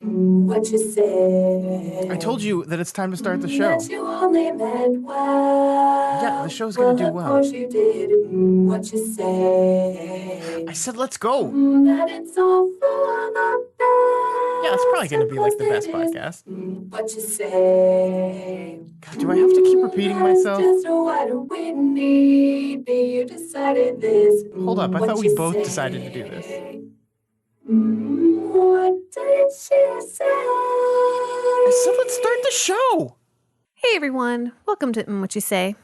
What you say? I told you that it's time to start the show. That you only meant well. Yeah, the show's gonna do Of well. course you did. What you say? I said let's go. That it's all for the best. Yeah, it's probably gonna be like the best Of course it podcast. is. What you say? God, do I have to keep repeating myself? Just what we need. You decided this. Hold up, I What thought we you both say? decided to do this. What did she say? I said let's start the show. Hey everyone, welcome to What You Say,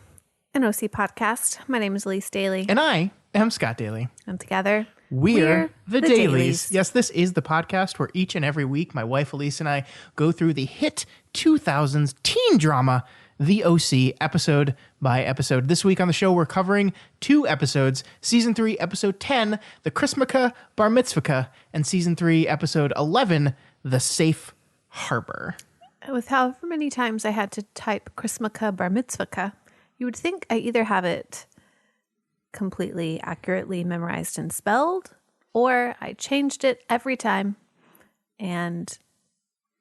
an OC podcast. My name is Elyse Daly, And I am Scott Daly. and together We're the Dailies. Dailies. Yes, this is the podcast where each and every week my wife Elyse and I go through the hit 2000s teen drama, The OC, episode by episode. This week on the show, we're covering 2 episodes. Season 3, episode 10, The Chrismukkah, Mitz-vahkkah, and Season 3, episode 11, The Safe Harbor. With however many times I had to type Chrismukkah Mitz-vahkkah, you would think I either have it completely accurately memorized and spelled, or I changed it every time, and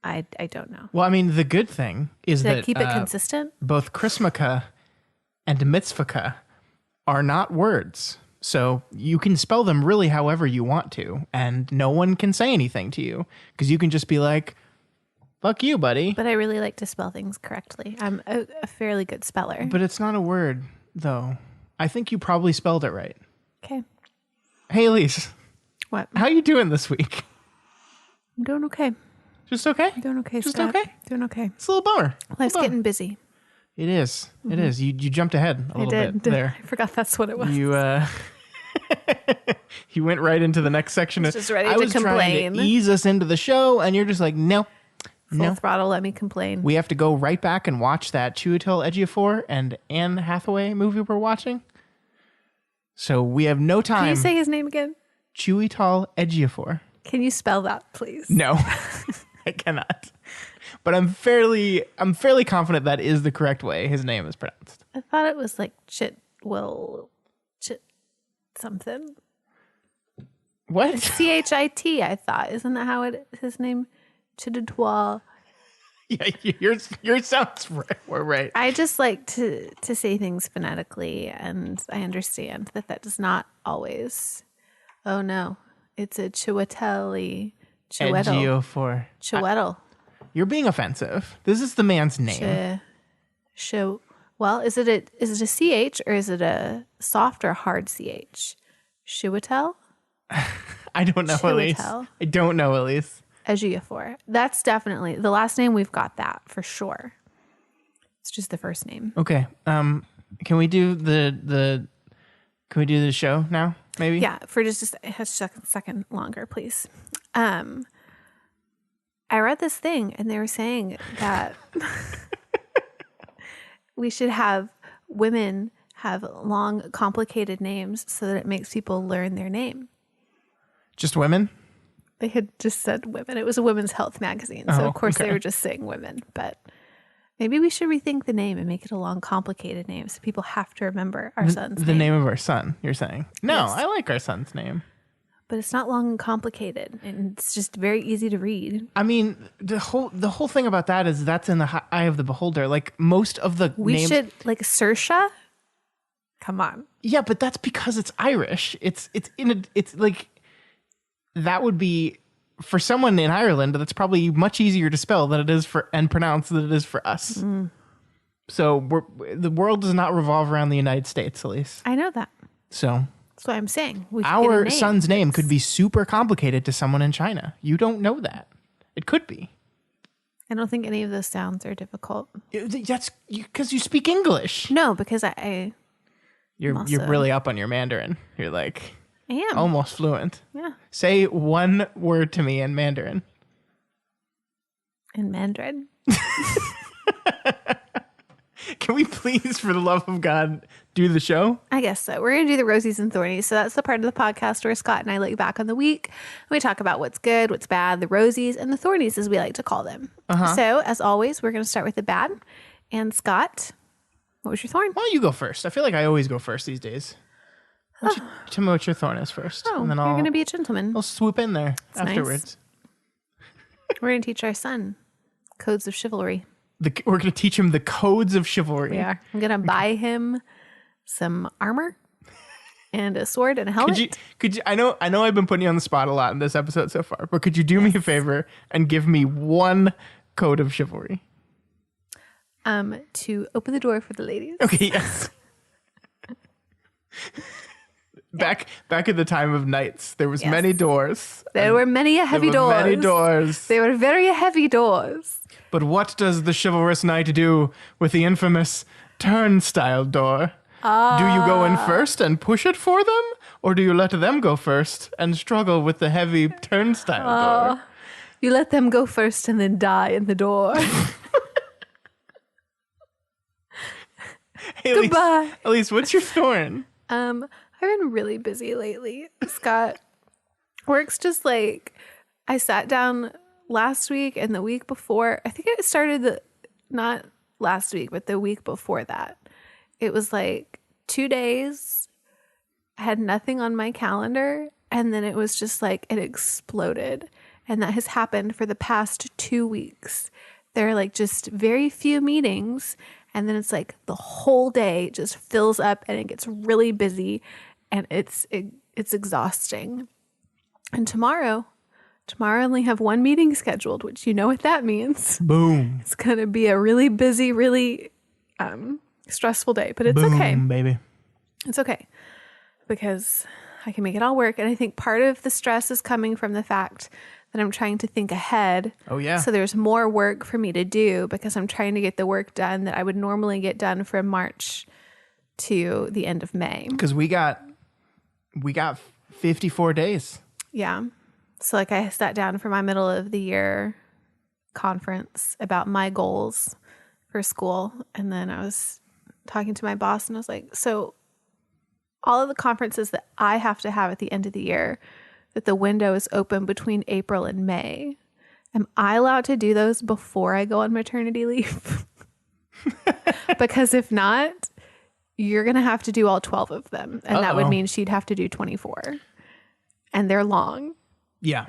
I don't know. Well, I mean, the good thing is Did I that keep it consistent? both Chrismukkah and Mitz-vahkkah are not words. So you can spell them really however you want to, and no one can say anything to you because you can just be like, fuck you, buddy. But I really like to spell things correctly. I'm a fairly good speller. But it's not a word, though. I think you probably spelled it right. Okay. Hey, Elyse, What? how you doing this week? I'm doing okay. Just okay? Doing okay, Just Scott. okay? Doing okay. It's a little bummer. Life's getting busy. It is. It is. You jumped ahead a little bit there. I forgot that's what it was. You you went right into the next section. Just ready I to was trying complain. to ease us into the show, and you're just like, no. Full throttle, let me complain. We have to go right back and watch that Untitled Chapter and Anne Hathaway movie we're watching. So we have no time. Can you say his name again? Untitled Chapter. Can you spell that, please? No, I cannot. But I'm fairly confident that is the correct way his name is pronounced. I thought it was like Chit something. What? CHIT, I thought. Isn't that how his name? Chititwa. Yeah, yours sounds right. We're right. I just like to say things phonetically, and I understand that does not always. Oh no, it's a Chiwetel. Ejiofor. Chiwetel. You're being offensive. This is the man's name. Well, is it a CH or is it a soft or hard CH? Chiwetel? I don't know, Elyse. Chiwetel. I don't know, Elyse. Ejiofor. That's definitely the last name. We've got that for sure. It's just the first name. Okay. Can we do the show now? Maybe. Yeah, for just a second longer, please. I read this thing and they were saying that we should have women have long, complicated names so that it makes people learn their name. Just women? They had just said women. It was a women's health magazine. So, of course, they were just saying women. But maybe we should rethink the name and make it a long, complicated name so people have to remember our son's name. The name of our son, you're saying? No, Yes. I like our son's name. But it's not long and complicated. And it's just very easy to read. I mean, the whole thing about that is that's in the eye of the beholder. Like, most of the We names... should, like, Saoirse? Come on. Yeah, but that's because it's Irish. It's like... That would be, for someone in Ireland, that's probably much easier to spell than it is and pronounce than it is for us. Mm. So the world does not revolve around the United States, Elyse. I know that. So That's what I'm saying. We should our get a name. son's name could be super complicated to someone in China. You don't know that. It could be. I don't think any of those sounds are difficult. That's because you speak English. No, because I You're really up on your Mandarin. You're like... I am. Almost fluent. Yeah. Say one word to me in Mandarin. In Mandarin. Can we please, for the love of God, do the show? I guess so. We're going to do the Rosies and Thornies. So that's the part of the podcast where Scott and I look back on the week. And we talk about what's good, what's bad, the Rosies, and the Thornies, as we like to call them. So, as always, we're going to start with the bad. And Scott, what was your thorn? Why don't you go first? I feel like I always go first these days. Why don't you tell me what your thorn is first? Oh, and then you're going to be a gentleman. I'll swoop in there That's afterwards. We're going to teach our son codes of chivalry. We're going to teach him the codes of chivalry. We are. I'm going to buy him some armor and a sword and a helmet. Could you? I know I've been putting you on the spot a lot in this episode so far, but could you do me a favor and give me one code of chivalry? To open the door for the ladies. Okay, yes. Back at the time of knights, there was many doors. There were many heavy doors. Many doors. They were very heavy doors. But what does the chivalrous knight do with the infamous turnstile door? Do you go in first and push it for them? Or do you let them go first and struggle with the heavy turnstile door? You let them go first and then die in the door. Hey, Goodbye. Elyse, what's your thorn? I've been really busy lately, Scott. Work's just like, I sat down last week and the week before. I think it started not last week, but the week before that. It was like 2 days. I had nothing on my calendar. And then it was just like it exploded. And that has happened for the past 2 weeks. There are like just very few meetings. And then it's like the whole day just fills up and it gets really busy. And it's exhausting. And tomorrow I only have one meeting scheduled, which you know what that means. Boom. It's going to be a really busy, really stressful day, but it's okay. Boom, baby. It's okay because I can make it all work. And I think part of the stress is coming from the fact that I'm trying to think ahead. Oh, yeah. So there's more work for me to do because I'm trying to get the work done that I would normally get done from March to the end of May. Because we got 54 days. Yeah. So like I sat down for my middle of the year conference about my goals for school. And then I was talking to my boss and I was like, so all of the conferences that I have to have at the end of the year, that the window is open between April and May, am I allowed to do those before I go on maternity leave? Because if not, you're going to have to do all 12 of them. And that would mean she'd have to do 24. And they're long. Yeah.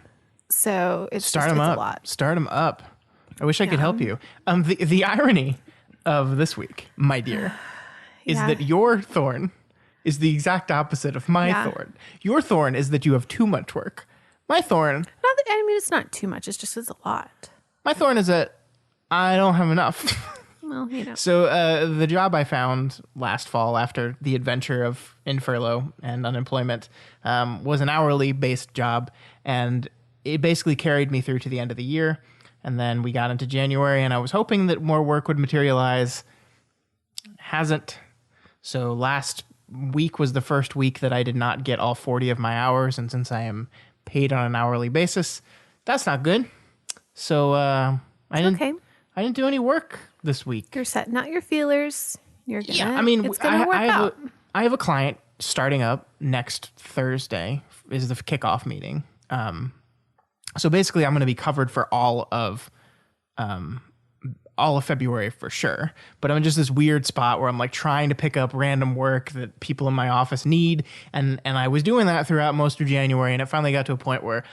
So it's Start just, them it's up. a lot. Start them up. I wish I could help you. The irony of this week, my dear, is that your thorn is the exact opposite of my thorn. Your thorn is that you have too much work. My thorn... It's not too much. It's just it's a lot. My thorn is that I don't have enough. Well, you know. So the job I found last fall after the adventure of in furlough and unemployment was an hourly based job. And it basically carried me through to the end of the year. And then we got into January and I was hoping that more work would materialize. Hasn't. So last week was the first week that I did not get all 40 of my hours. And since I am paid on an hourly basis, that's not good. So I didn't do any work this week. You're setting out your feelers. You're gonna. Yeah, I mean, it's gonna work out. I have a client starting up next Thursday is the kickoff meeting. So basically, I'm going to be covered for all of February for sure. But I'm in just this weird spot where I'm like trying to pick up random work that people in my office need, and I was doing that throughout most of January, and it finally got to a point where,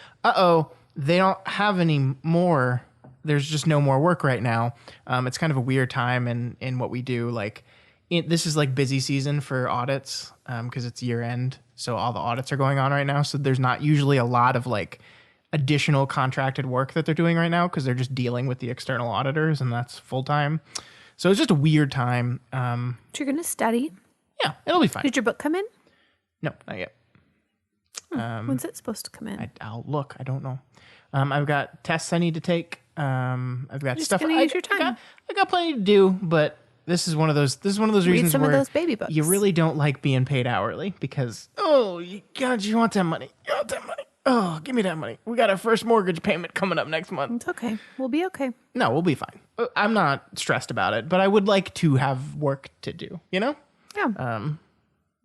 they don't have any more. There's just no more work right now. It's kind of a weird time in what we do. Like, this is like busy season for audits because it's year end. So all the audits are going on right now. So there's not usually a lot of like additional contracted work that they're doing right now because they're just dealing with the external auditors and that's full time. So it's just a weird time. But you're going to study? Yeah, it'll be fine. Did your book come in? No, not yet. When's it supposed to come in? I'll look. I don't know. I've got tests I need to take. I've got Just stuff. gonna use your time. I got plenty to do, but this is one of those Read reasons some where of those baby books. you really don't like being paid hourly because you want that money. You want that money. Oh, give me that money. We got our first mortgage payment coming up next month. It's okay. We'll be okay. No, we'll be fine. I'm not stressed about it, but I would like to have work to do. You know? Yeah.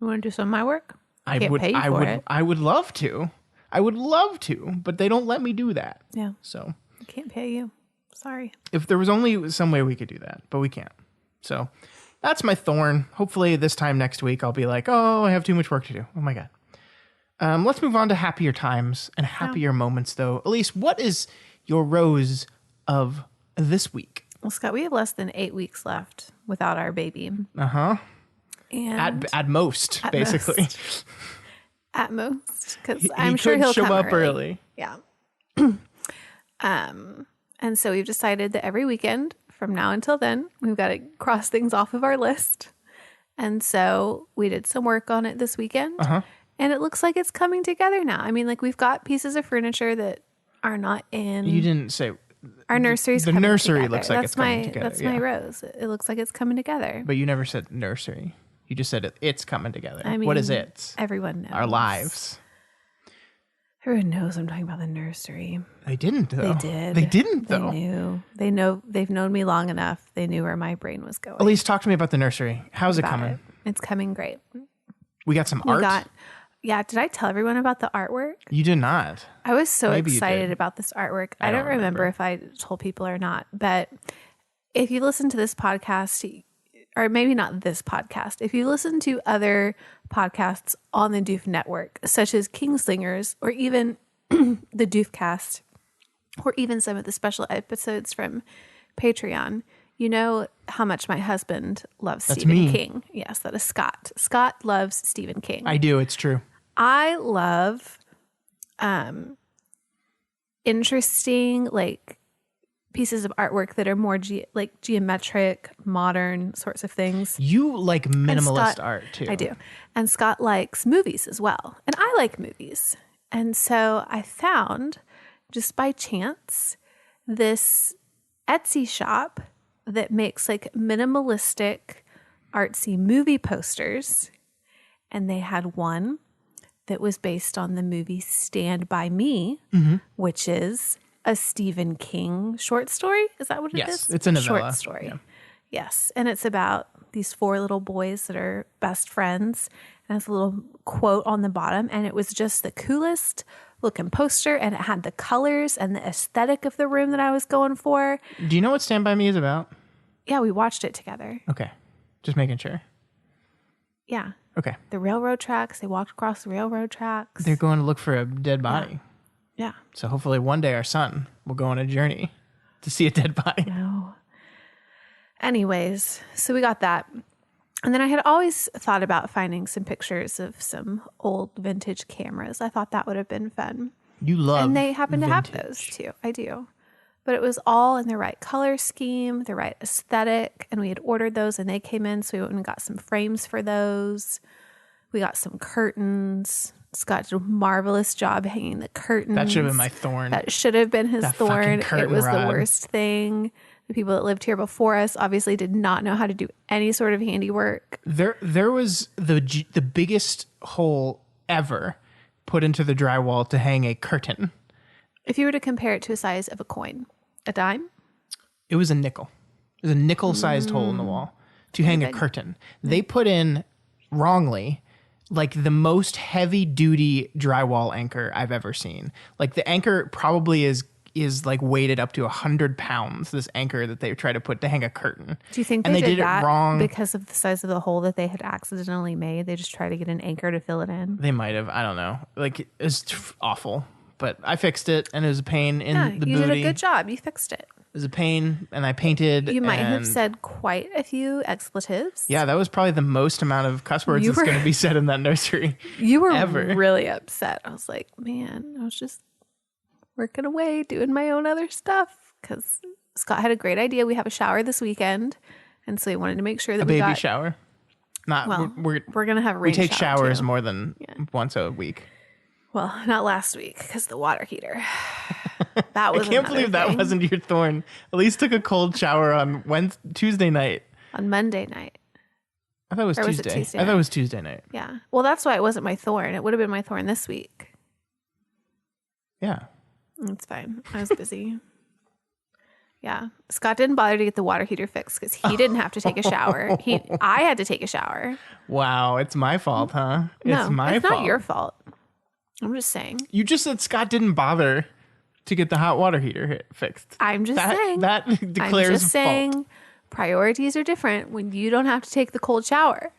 You want to do some of my work? I can't would. pay you I for would. it. I would love to. I would love to, but they don't let me do that. Yeah. So I can't pay you. Sorry. if there was only some way we could do that, but we can't. So that's my thorn. Hopefully this time next week I'll be like, oh, I have too much work to do. Oh my God. Let's move on to happier times and happier moments though. Elyse, what is your rose of this week? Well, Scott, we have less than 8 weeks left without our baby. Uh-huh. And At most, basically. At most, because I'm sure could he'll show come up early. Yeah. And so we've decided that every weekend from now until then, we've got to cross things off of our list. And so we did some work on it this weekend. And it looks like it's coming together now. I mean, like, we've got pieces of furniture that are not in. You didn't say. Our nursery's the coming nursery together. looks like it's coming together. That's my rose. It looks like it's coming together. But you never said nursery. You just said it's coming together. I mean, what is it? Everyone knows. Our lives. Everyone knows I'm talking about the nursery. They didn't, though. They did. They didn't, though. They knew. They know. They've known me long enough. They knew where my brain was going. Elyse, talk to me about the nursery. How's it About coming? it. It's coming great. We got some art? Yeah, did I tell everyone about the artwork? You did not. I was so Maybe you excited did. about this artwork. I I don't don't remember if I told people or not, but if you listen to this podcast, or maybe not this podcast, if you listen to other podcasts on the Doof Network, such as Kingslingers, or even the Doofcast, or even some of the special episodes from Patreon, you know how much my husband loves Stephen King. Yes, that is Scott. Scott loves Stephen King. I do. It's true. I love interesting, like, pieces of artwork that are more geometric, modern sorts of things. You like minimalist art too. I do. And Scott likes movies as well. And I like movies. And so I found, just by chance, this Etsy shop that makes like minimalistic, artsy movie posters. And they had one that was based on the movie Stand By Me, which is a Stephen King short story. Is that what it is? Yes, it's a novella. Short story. Yeah. Yes. And it's about these 4 little boys that are best friends. And it's a little quote on the bottom. And it was just the coolest looking poster. And it had the colors and the aesthetic of the room that I was going for. Do you know what Stand By Me is about? Yeah, we watched it together. Okay. Just making sure. Yeah. Okay. The railroad tracks. They walked across the railroad tracks. They're going to look for a dead body. Yeah. So hopefully one day our son will go on a journey to see a dead body. No. Anyways, so we got that. And then I had always thought about finding some pictures of some old vintage cameras. I thought that would have been fun. You love And they happen to have vintage. those too. I do. But it was all in the right color scheme, the right aesthetic. And we had ordered those and they came in. So we went and got some frames for those. We got some curtains. Scott did a marvelous job hanging the curtains. That should have been my thorn. That should have been his That fucking thorn. It curtain was rod. the worst thing. The people that lived here before us obviously did not know how to do any sort of handiwork. There was the biggest hole ever put into the drywall to hang a curtain. If you were to compare it to the size of a coin, a dime, It was a nickel. It was a nickel-sized hole in the wall to hang a curtain. They put in, wrongly, like the most heavy-duty drywall anchor I've ever seen. Like the anchor probably is like weighted up to 100 pounds, this anchor that they try to put to hang a curtain. do you think And they did did that it wrong. because of the size of the hole that they had accidentally made? They just tried to get an anchor to fill it in. They might have. I don't know. Like, it was awful. But I fixed it, and it was a pain in Yeah, the you booty. did a good job. You fixed it. It was a pain, and I painted. You might have and- said quite a few expletives. Yeah, that was probably the most amount of cuss words You that's were- going to be said in that nursery. You were ever. really upset. I was like, man, I was just working away, doing my own other stuff. Because Scott had a great idea. We have a shower this weekend. And so he wanted to make sure that A we baby got... shower. Not, Well, we're going to have a we rain take shower, showers too. more than once a week. Well, not last week because the water heater. That was I can't believe that wasn't your thorn. Elyse took a cold shower on Tuesday night. on Monday night. I thought it was Or was it Tuesday. Tuesday I thought night? it was Tuesday night. Yeah. Well, that's why it wasn't my thorn. It would have been my thorn this week. Yeah. It's fine. I was busy. Yeah. Scott didn't bother to get the water heater fixed because he didn't have to take a shower. I had to take a shower. Wow, it's my fault, huh? No, it's my it's fault. not your fault. I'm just saying. You just said Scott didn't bother to get the hot water heater fixed. I'm just saying. That I'm declares just fault. saying priorities are different when you don't have to take the cold shower.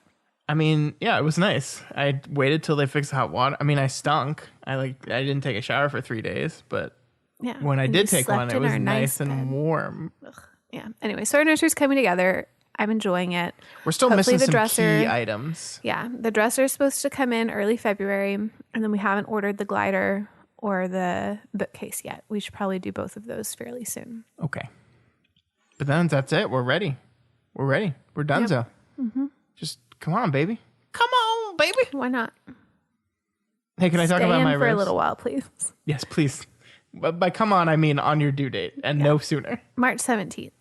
I mean, yeah, it was nice. I waited till they fixed the hot water. I mean, I stunk. I didn't take a shower for 3 days, but Yeah. When I and did we take one, slept it in was our nice bed. and warm. Yeah. Anyway, so our nursery's coming together. I'm enjoying it. We're still Hopefully missing the some key items. Yeah. The dresser is supposed to come in early February, and then we haven't ordered the glider or the bookcase yet. We should probably do both of those fairly soon. Okay. But then that's it. We're ready. We're donezo. Mm-hmm. Just come on, baby. Come on, baby. Why not? Hey, can I talk about my for rose? a little while, please? Yes, please. But by come on, I mean on your due date and no sooner. March 17th.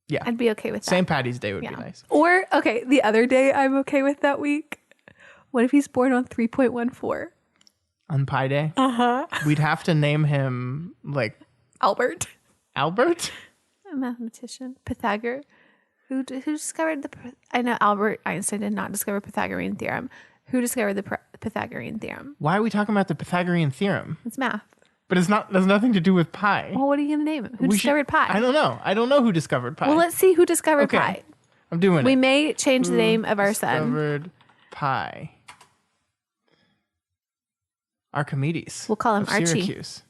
Yeah. I'd be okay with that. St. Patty's Day would be nice. Or, okay, the other day I'm okay with that week. What if he's born on 3.14? On Pi Day? Uh-huh. We'd have to name him like Albert. Albert? A mathematician. Pythagoras. Who discovered I know Albert Einstein did not discover Pythagorean theorem. Who discovered the Pythagorean theorem? Why are we talking about the Pythagorean theorem? It's math. But there's nothing to do with pi. Well, what are you going to name him? Who discovered pi? I don't know. I don't know who discovered pi. Well, let's see who discovered Okay. pi. I'm doing We it. may change the name of our son. Discovered pi. Archimedes. We'll call him of Archie. Syracuse.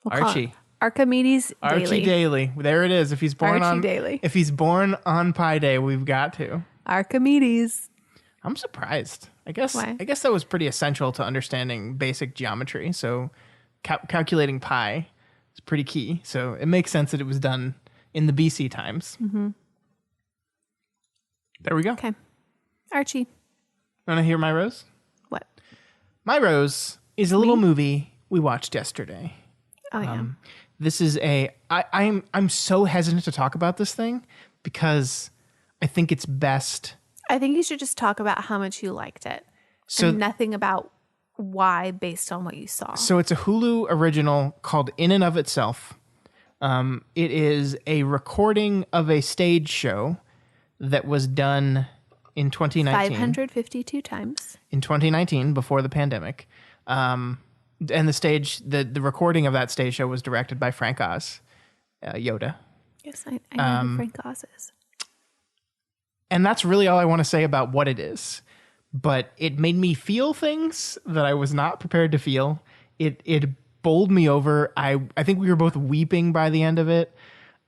We'll call Archie. him Archimedes Daily. Archie Daly. There it is. If he's born Archie on Daly. If he's born on Pi Day, we've got to. Archimedes. I'm surprised. I guess Why? that was pretty essential to understanding basic geometry. So calculating pi is pretty key. So it makes sense that it was done in the BC times. Mm-hmm. There we go. Okay. Archie. Want to hear my rose? What? My rose is a little movie we watched yesterday. Oh, yeah. This is I'm so hesitant to talk about this thing because I think it's best. I think you should just talk about how much you liked it. So And nothing about why based on what you saw. So it's a Hulu original called In and of Itself. It is a recording of a stage show that was done in 2019. 552 times. In 2019, before the pandemic. And the recording of that stage show was directed by Frank Oz, Yoda. Yes, I know who Frank Oz is. And that's really all I want to say about what it is. But it made me feel things that I was not prepared to feel. It bowled me over. I think we were both weeping by the end of it.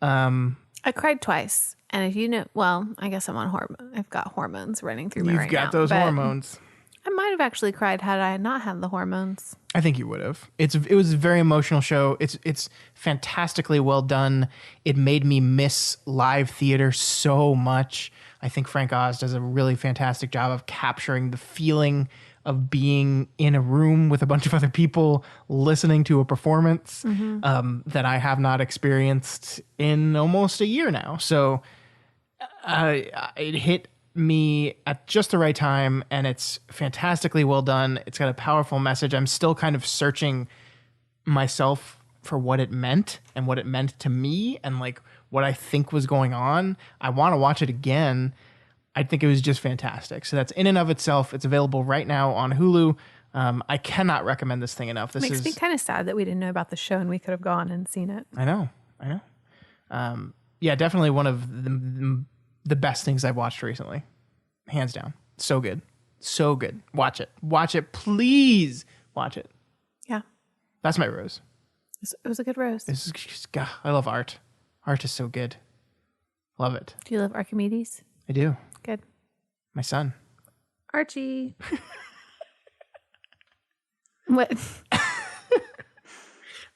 I cried twice. And if you know, well, I guess I'm on hormone. I've got hormones running through me right now. You've got those but hormones. I might have actually cried had I not had the hormones. I think you would have. It was a very emotional show. It's fantastically well done. It made me miss live theater so much. I think Frank Oz does a really fantastic job of capturing the feeling of being in a room with a bunch of other people listening to a performance that I have not experienced in almost a year now. So it hit me at just the right time, and it's fantastically well done. It's got a powerful message. I'm still kind of searching myself for what it meant and what it meant to me and like what I think was going on. I want to watch it again. I think it was just fantastic. So that's In and of Itself. It's available right now on Hulu. I cannot recommend this thing enough. This Makes me kind of sad that we didn't know about the show and we could have gone and seen it. I know. Yeah, definitely one of the best things I've watched recently. Hands down. So good. So good. Watch it. Watch it. Please watch it. Yeah. That's my rose. It was a good rose. This is just, God, I love art. Art is so good. Love it. Do you love Archimedes? I do. Good. My son. Archie. What?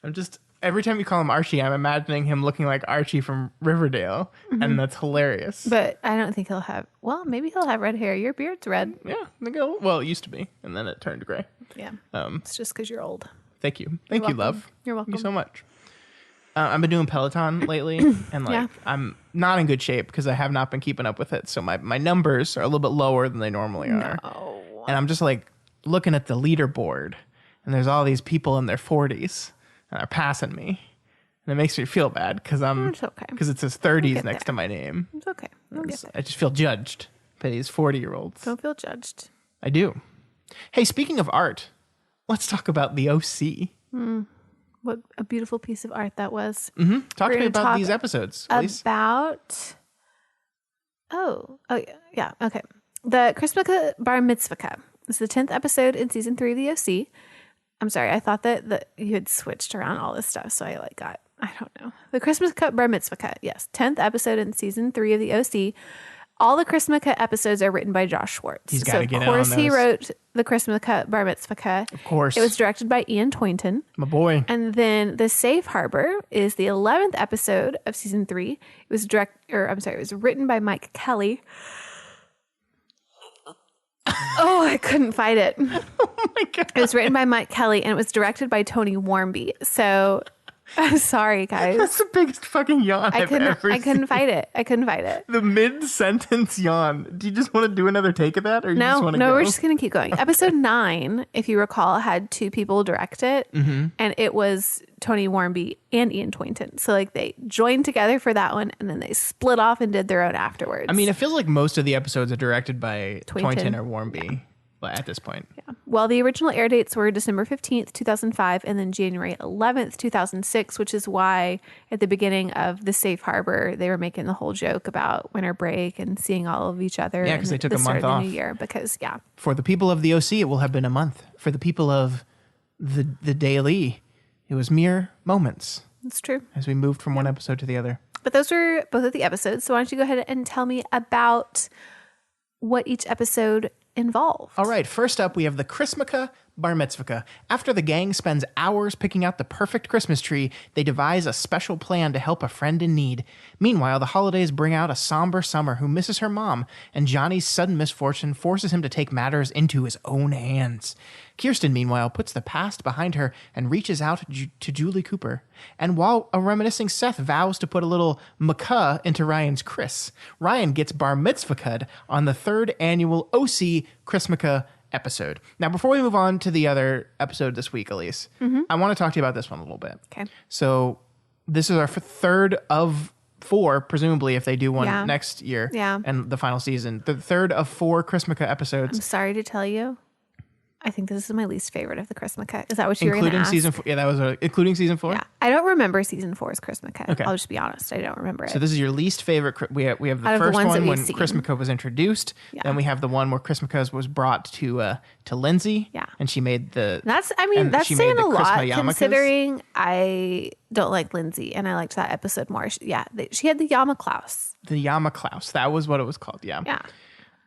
I'm just, every time you call him Archie, I'm imagining him looking like Archie from Riverdale. And that's hilarious. But I don't think he'll have, well, maybe he'll have red hair. Your beard's red. Yeah. Well, it used to be. And then it turned gray. Yeah. It's just because you're old. Thank you. Thank you, welcome. love. You're welcome. Thank you so much. I've been doing Peloton lately, and like Yeah. I'm not in good shape because I have not been keeping up with it. So my numbers are a little bit lower than they normally are. Oh. And I'm just like looking at the leaderboard, and there's all these people in their 40s, and they're passing me, and it makes me feel bad because It's okay. because it says 30s get next to my name. It's okay. We'll get there. I just feel judged by these 40-year-olds. Don't feel judged. I do. Hey, speaking of art, let's talk about the OC. What a beautiful piece of art that was. Talk We're to me gonna about talk these episodes, Elyse. About yeah, okay. The Chrismukkah Bar Mitz-vahkkah. This is the 10th episode in season 3 of the OC. I'm sorry. I thought that you had switched around all this stuff. So I don't know. The Chrismukkah Bar Mitzvah. Yes. 10th episode in season 3 of the OC. All the Chrismukkah episodes are written by Josh Schwartz. He's got to get Of course, on he those. wrote the Chrismukkah Bar Mitzvah. Of course. It was directed by Ian Toynton. My boy. And then The Safe Harbor is the 11th episode of season 3. It was it was written by Mike Kelly. Oh, I couldn't fight it. Oh my God. It was written by Mike Kelly and it was directed by Tony Warmby. So I'm sorry, guys. That's the biggest fucking yawn I've ever I couldn't seen. fight it. I couldn't fight it. The mid-sentence yawn. Do you just want to do another take of that? Or you just want to go? We're just going to keep going. Episode 9, if you recall, had 2 people direct it. And it was Tony Warmby and Ian Toynton. So like they joined together for that one and then they split off and did their own afterwards. I mean, it feels like most of the episodes are directed by Toynton. Toynton or Warmby at this point. Yeah. Well, the original air dates were December 15th, 2005, and then January 11th, 2006, which is why at the beginning of The Safe Harbor, they were making the whole joke about winter break and seeing all of each other. Yeah, 'cause they took the a start month of the off. New Year because, yeah. For the people of the OC, it will have been a month. For the people of the daily, it was mere moments That's true. as we moved from one episode to the other. But those were both of the episodes. So why don't you go ahead and tell me about what each episode involved? All right, first up, we have the Chrismukkah Bar Mitzvah. After the gang spends hours picking out the perfect Christmas tree, they devise a special plan to help a friend in need. Meanwhile, the holidays bring out a somber Summer who misses her mom, and Johnny's sudden misfortune forces him to take matters into his own hands. Kirsten, meanwhile, puts the past behind her and reaches out to Julie Cooper. And while a reminiscing Seth vows to put a little macaw into Ryan's Chris, Ryan gets bar mitzvah'd on the 3rd annual OC Chrismukkah episode. Now, before we move on to the other episode this week, Elyse, I want to talk to you about this one a little bit. Okay. So this is our 3rd of 4, presumably, if they do one Yeah. next year Yeah. and the final season. The 3rd of 4 Chrismukkah episodes. I'm sorry to tell you, I think this is my least favorite of the Chrismukkah. Is that what you were going to Including ask? season 4. Yeah, that was including season 4. Yeah. I don't remember season 4's Chrismukkah. Okay. I'll just be honest. I don't remember it. So this is your least favorite. We have the Out of the first ones that one we've when seen. Chrismukkah was introduced. Yeah. Then we have the one where Chrismukkah was brought to Lindsay. Yeah. And she made the. That's and that's she saying made the a lot Chrismukkah yarmulkes. considering I don't like Lindsay and I liked that episode more. She had the Yamaklaus. The Yamaklaus. That was what it was called. Yeah. Yeah.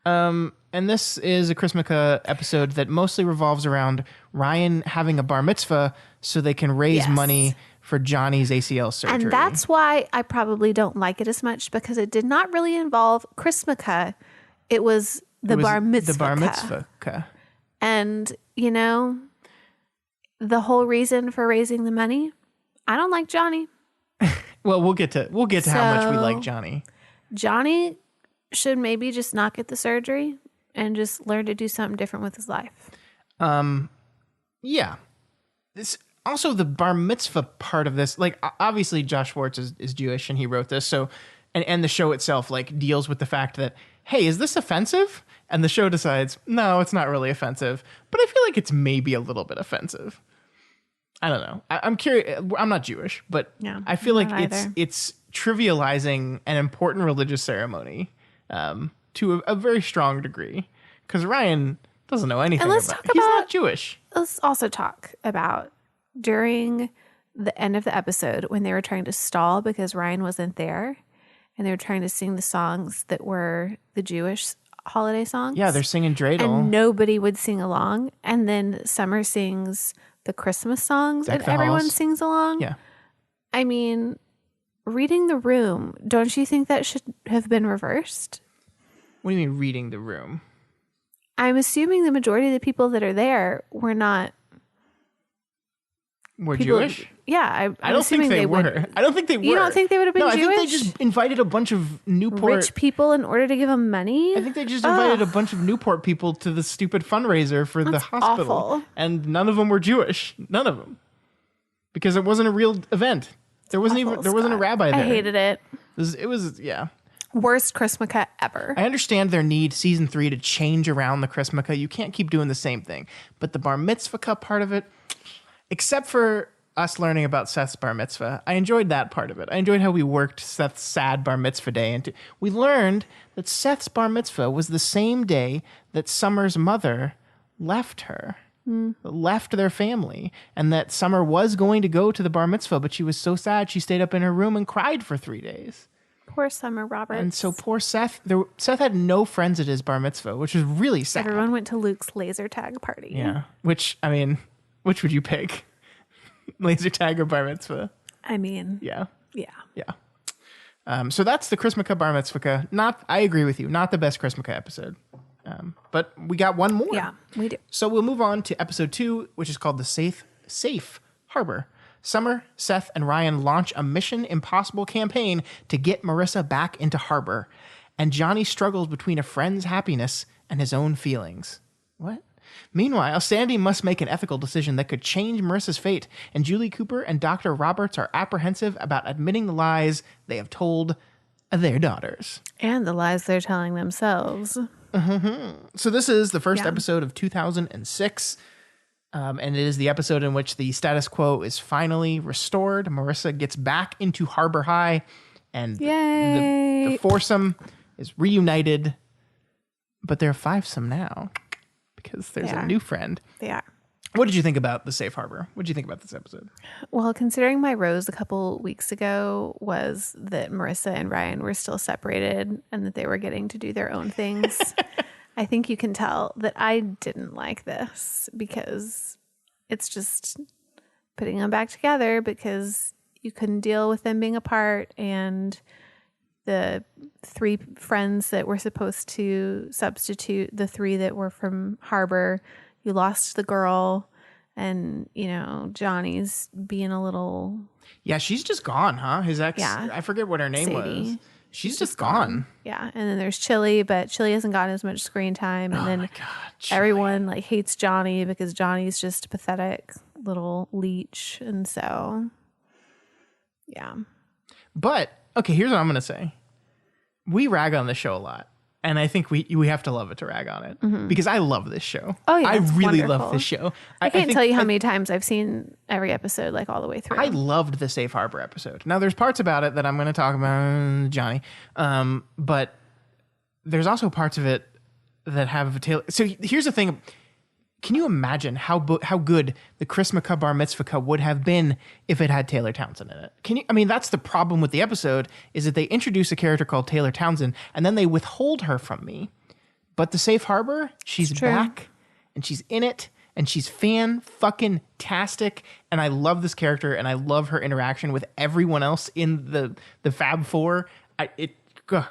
And this is a Chrismukkah episode that mostly revolves around Ryan having a bar mitzvah so they can raise Yes. money for Johnny's ACL surgery. And that's why I probably don't like it as much because it did not really involve Chrismukkah. It was the bar mitzvah. The bar mitzvah. And, the whole reason for raising the money, I don't like Johnny. Well, we'll get to how much we So- like Johnny. Johnny should maybe just not get the surgery and just learn to do something different with his life. Yeah. This also the bar mitzvah part of this, like obviously Josh Schwartz is Jewish and he wrote this, so and the show itself like deals with the fact that, hey, is this offensive? And the show decides, no, it's not really offensive, but I feel like it's maybe a little bit offensive. I don't know. I'm curious. I'm not Jewish, but Yeah, I feel like not either. it's trivializing an important religious ceremony to a very strong degree because Ryan doesn't know anything And let's about talk He's not about- Jewish. Let's also talk about during the end of the episode when they were trying to stall because Ryan wasn't there and they were trying to sing the songs that were the Jewish holiday songs. Yeah, they're singing dreidel. and nobody would sing along. And then Summer sings the Christmas songs Deck and the everyone halls. sings along. Yeah. I mean, reading the room, don't you think that should have been reversed? What do you mean reading the room? I'm assuming the majority of the people that are there were not We're people. Jewish? Yeah, I'm I don't think assuming they were. would. I don't think they were. You don't think they would have been No, I think they Jewish? just invited a bunch of Newport. Rich people in order to give them money. I think they just invited a bunch of Newport people to the stupid fundraiser for the hospital. awful. And none of them were Jewish. None of them. Because it wasn't a real event. There wasn't Awful, even there wasn't a Scott. rabbi there. I hated it. It was yeah. Worst Chrismukkah ever. I understand their need season 3 to change around the Chrismukkah. You can't keep doing the same thing. But the bar mitzvah part of it, except for us learning about Seth's bar mitzvah, I enjoyed that part of it. I enjoyed how we worked Seth's sad bar mitzvah day into. We learned that Seth's bar mitzvah was the same day that Summer's mother left her. left their family, and that Summer was going to go to the bar mitzvah, but she was so sad she stayed up in her room and cried for 3 days. Poor Summer Roberts. And so poor Seth. Seth had no friends at his bar mitzvah, which was really sad. Everyone went to Luke's laser tag party. Yeah. Which would you pick? Laser tag or bar mitzvah? I mean, Yeah. yeah. So that's the Chrismukkah bar mitzvah. I agree with you. Not the best Chrismukkah episode. But we got one more. Yeah, we do. So we'll move on to episode 2, which is called The Safe Harbor. Summer, Seth, and Ryan launch a Mission Impossible campaign to get Marissa back into harbor. And Johnny struggles between a friend's happiness and his own feelings. What? Meanwhile, Sandy must make an ethical decision that could change Marissa's fate, and Julie Cooper and Dr. Roberts are apprehensive about admitting the lies they have told their daughters. And the lies they're telling themselves. So this is the first episode of 2006, and it is the episode in which the status quo is finally restored. Marissa gets back into Harbor High, and the foursome is reunited, but they're fivesome now because there's a new friend. They are. What did you think about the Safe Harbor? What did you think about this episode? Well, considering my rose a couple weeks ago was that Marissa and Ryan were still separated and that they were getting to do their own things, I think you can tell that I didn't like this because it's just putting them back together because you couldn't deal with them being apart, and the 3 friends that were supposed to substitute the 3 that were from Harbor. You lost the girl, and, Johnny's being a little... Yeah, she's just gone, huh? His ex, I forget what her name Sadie. was. She's just gone. Yeah, and then there's Chili, but Chili hasn't gotten as much screen time. And then everyone hates Johnny because Johnny's just a pathetic little leech. And so, yeah. But, okay, here's what I'm going to say. We rag on this show a lot. And I think we have to love it to rag on it because I love this show. Oh, yeah. I really wonderful. love this show. I can't tell you how many times I've seen every episode all the way through. I loved the Safe Harbor episode. Now, there's parts about it that I'm going to talk about, Johnny. But there's also parts of it that have a tail. So here's the thing. Can you imagine how good the Chrismukkah bar mitzvah would have been if it had Taylor Townsend in it? I mean, that's the problem with the episode, is that they introduce a character called Taylor Townsend and then they withhold her from me. But the Safe Harbor, she's back and she's in it and she's fan-fucking-tastic. And I love this character and I love her interaction with everyone else in the Fab Four.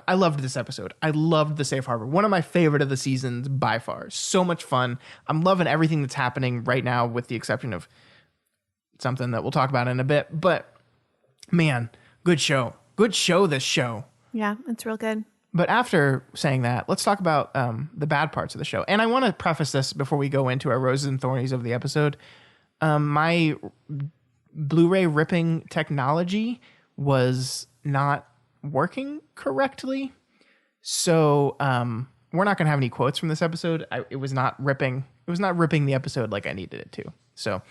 I loved this episode. I loved the Safe Harbor. One of my favorite of the seasons by far. So much fun. I'm loving everything that's happening right now with the exception of something that we'll talk about in a bit. But man, good show. Good show, this show. Yeah, it's real good. But after saying that, let's talk about the bad parts of the show. And I want to preface this before we go into our roses and thornies of the episode. My Blu-ray ripping technology was not working correctly, so we're not gonna have any quotes from this episode. It was not ripping the episode like I needed it to, so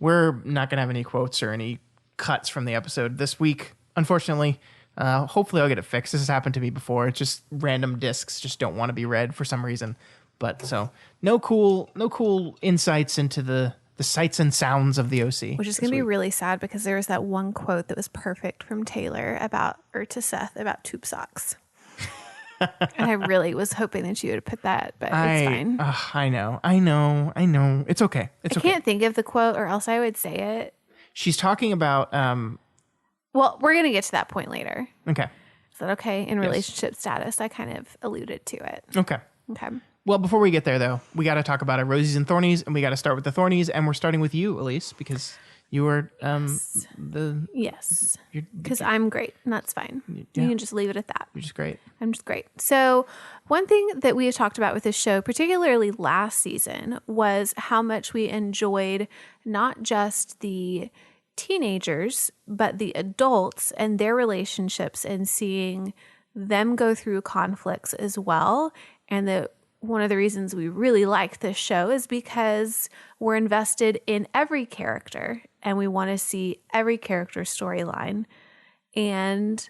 we're not gonna have any quotes or any cuts from the episode this week, unfortunately. Hopefully I'll get it fixed. This has happened to me before. It's just random discs just don't want to be read for some reason. But so no cool insights into the sights and sounds of the OC. Which is going to be really sad because there was that one quote that was perfect from Taylor to Seth about tube socks. And I really was hoping that you would have put that, but it's fine. I know. It's okay. I can't think of the quote or else I would say it. She's talking about... Well, we're going to get to that point later. Okay. Is that okay? In relationship status, I kind of alluded to it. Okay. Well, before we get there, though, we got to talk about our rosies and thornies, and we got to start with the thornies, and we're starting with you, Elyse, because you were Yes. Because I'm great, and that's fine. You can just leave it at that. You're just great. I'm just great. So one thing that we have talked about with this show, particularly last season, was how much we enjoyed not just the teenagers, but the adults and their relationships and seeing them go through conflicts as well. And that one of the reasons we really like this show is because we're invested in every character and we want to see every character storyline. And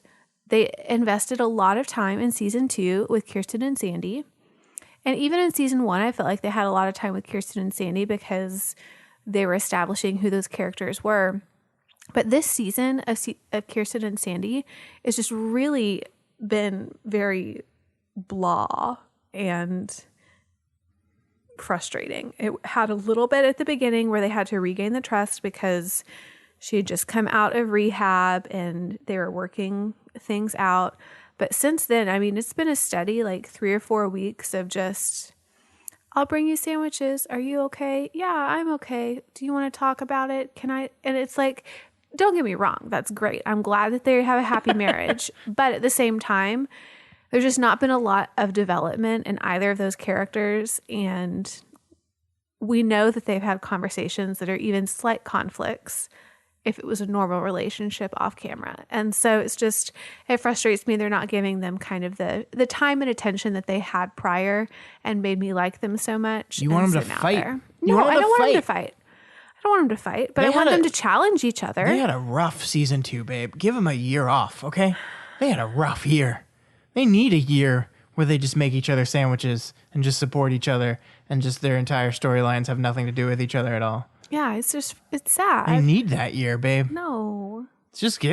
they invested a lot of time in season 2 with Kirsten and Sandy. And even in season 1, I felt like they had a lot of time with Kirsten and Sandy because they were establishing who those characters were. But this season of Kirsten and Sandy is just really been very blah and frustrating. It had a little bit at the beginning where they had to regain the trust because she had just come out of rehab and they were working things out. But since then, I mean, it's been a steady like 3 or 4 weeks of just, I'll bring you sandwiches. Are you okay? Yeah, I'm okay. Do you want to talk about it? Can I? And it's like, don't get me wrong. That's great. I'm glad that they have a happy marriage. But at the same time, there's just not been a lot of development in either of those characters. And we know that they've had conversations that are even slight conflicts if it was a normal relationship off camera. And so it's just, it frustrates me they're not giving them kind of the time and attention that they had prior and made me like them so much. You want them to fight. No, I don't want them to fight. I don't want them to fight, but I want them to challenge each other. They had a rough season 2, babe. Give them a year off, okay? They had a rough year. They need a year where they just make each other sandwiches and just support each other and just their entire storylines have nothing to do with each other at all. Yeah, it's just, it's sad. They need that year, babe. No.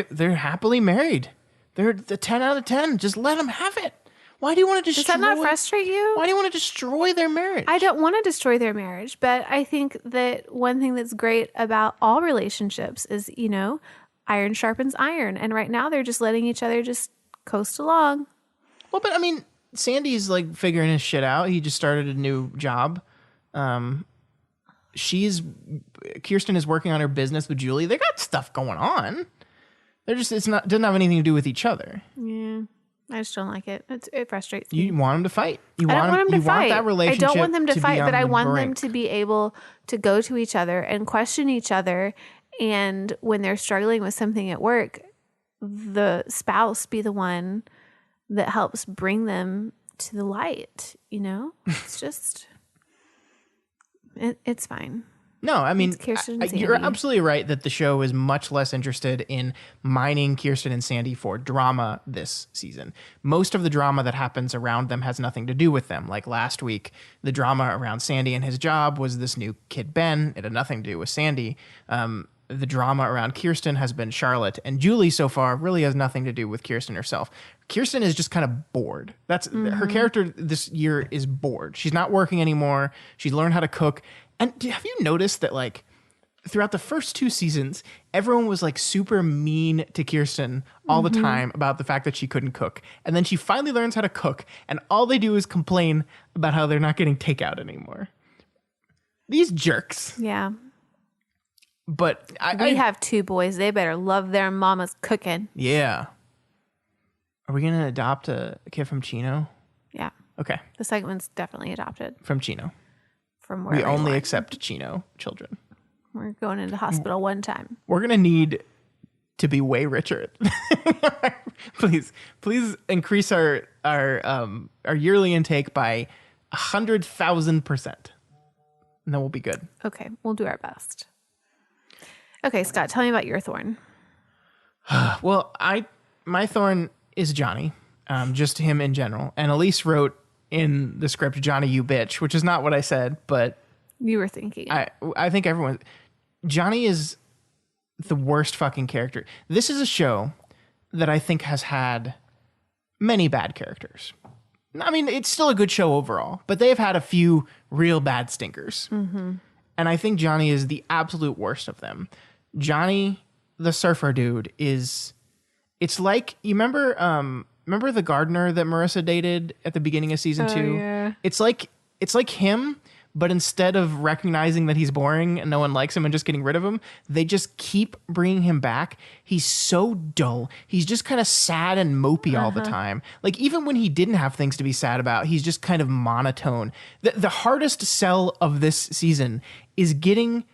They're happily married. They're the 10 out of 10. Just let them have it. Why do you want to destroy? Does that not frustrate you? Why do you want to destroy their marriage? I don't want to destroy their marriage, but I think that one thing that's great about all relationships is, you know, iron sharpens iron. And right now they're just letting each other just coast along. Well, but I mean, Sandy's like figuring his shit out. He just started a new job. Kirsten is working on her business with Julie. They got stuff going on. Doesn't have anything to do with each other. Yeah. I just don't like it. It frustrates me. You want them to fight. I don't want them to fight. That relationship. I don't want them to fight, but I want them brink. to be able to go to each other and question each other. And when they're struggling with something at work, the spouse be the one that helps bring them to the light. You know, it's just, it's fine. No, I mean, you're Sandy. absolutely right that the show is much less interested in mining Kirsten and Sandy for drama this season. Most of the drama that happens around them has nothing to do with them. Like last week, the drama around Sandy and his job was this new kid, Ben. It had nothing to do with Sandy. The drama around Kirsten has been Charlotte, and Julie so far really has nothing to do with Kirsten herself. Kirsten is just kind of bored. That's her character this year is bored. She's not working anymore. She's learned how to cook. And have you noticed that, like, throughout the first 2 seasons, everyone was, like, super mean to Kirsten all the time about the fact that she couldn't cook. And then she finally learns how to cook, and all they do is complain about how they're not getting takeout anymore. These jerks. Yeah. But we have 2 boys. They better love their mama's cooking. Yeah. Are we going to adopt a kid from Chino? Yeah. Okay. The second one's definitely adopted. From Chino. From where we only accept Chino children. We're going into hospital one time. We're going to need to be way richer. please increase our yearly intake by 100,000%. And then we'll be good. Okay. We'll do our best. Okay, Scott, tell me about your thorn. Well, my thorn is Johnny, just him in general. And Elyse wrote in the script, Johnny, you bitch, which is not what I said, but you were thinking. I think Johnny is the worst fucking character. This is a show that I think has had many bad characters. I mean, it's still a good show overall, but they've had a few real bad stinkers. Mm-hmm. And I think Johnny is the absolute worst of them. Johnny, the surfer dude, it's like, you remember the gardener that Marissa dated at the beginning of season 2? Yeah. It's like him, but instead of recognizing that he's boring and no one likes him and just getting rid of him, they just keep bringing him back. He's so dull. He's just kind of sad and mopey all the time. Like, even when he didn't have things to be sad about, he's just kind of monotone. The hardest sell of this season is getting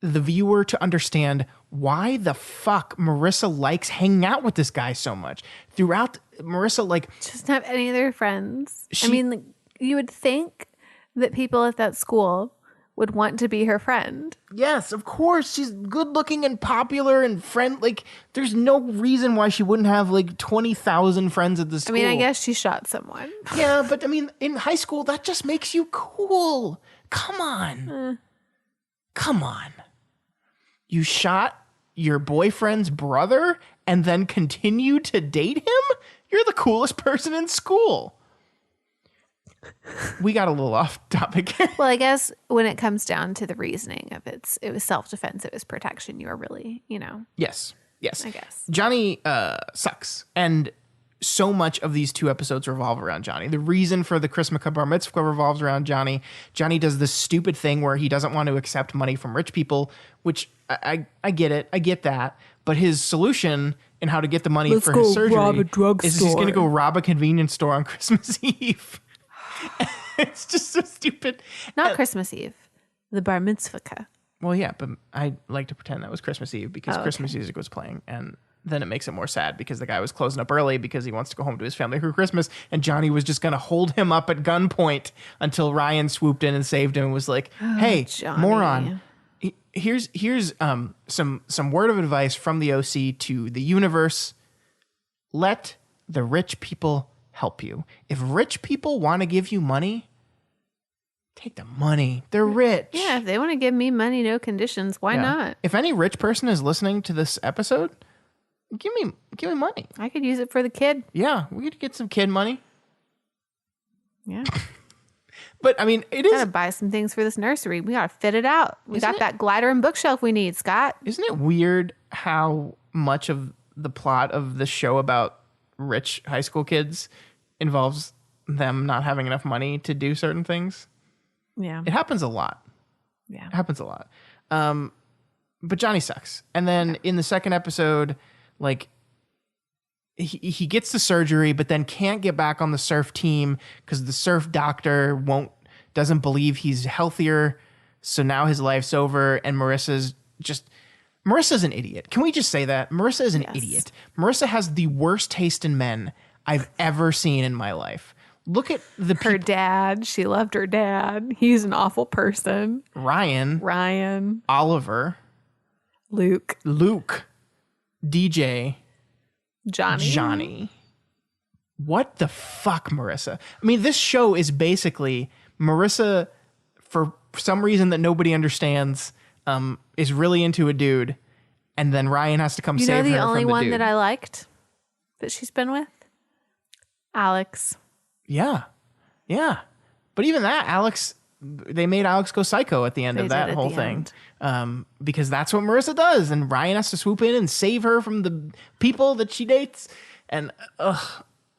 the viewer to understand why the fuck Marissa likes hanging out with this guy so much. Throughout, Marissa, like, doesn't have any other friends. I mean, like, you would think that people at that school would want to be her friend. Yes, of course. She's good looking and popular and friend. Like, there's no reason why she wouldn't have like 20,000 friends at this school. I mean, I guess she shot someone. Yeah, but I mean, in high school, that just makes you cool. Come on. Come on. You shot your boyfriend's brother and then continue to date him? You're the coolest person in school. We got a little off topic. Well, I guess when it comes down to the reasoning of it was self-defense, it was protection. You were really, Yes. I guess. Johnny sucks. And so much of these 2 episodes revolve around Johnny. The reason for the Chrismukkah bar mitzvah revolves around Johnny. Johnny does this stupid thing where he doesn't want to accept money from rich people, which I get it. I get that. But his solution in how to get the money for his surgery is he's going to go rob a convenience store on Christmas Eve. It's just so stupid. Not Christmas Eve, the bar mitzvahkkah. Well, yeah, but I like to pretend that was Christmas Eve because Christmas music was playing, and then it makes it more sad because the guy was closing up early because he wants to go home to his family for Christmas, and Johnny was just going to hold him up at gunpoint until Ryan swooped in and saved him and was like, "Hey, Johnny. moron, here's some word of advice from the OC to the universe: let the rich people help you. If rich people want to give you money, take the money. They're rich. Yeah, if they want to give me money, no conditions, why not? If any rich person is listening to this episode, give me money. I could use it for the kid. Yeah, we could get some kid money. Yeah. But I mean, it is. Gotta buy some things for this nursery. We gotta fit it out. We Isn't got it- that glider and bookshelf we need, Scott. Isn't it weird how much of the plot of the show about rich high school kids involves them not having enough money to do certain things? Yeah. It happens a lot. Yeah. It happens a lot. But Johnny sucks. And then in the second episode, like he gets the surgery, but then can't get back on the surf team because the surf doctor doesn't believe he's healthier. So now his life's over, and Marissa's an idiot. Can we just say that? Marissa is an idiot. Marissa has the worst taste in men I've ever seen in my life. Look at her dad. She loved her dad. He's an awful person. Ryan, Oliver, Luke, DJ, Johnny. What the fuck, Marissa? I mean, this show is basically Marissa, for some reason that nobody understands, is really into a dude, and then Ryan has to come save her from the dude. You know the only one that I liked that she's been with? Alex. Yeah. But even that, they made Alex go psycho at the end of that whole thing. Because that's what Marissa does. And Ryan has to swoop in and save her from the people that she dates. And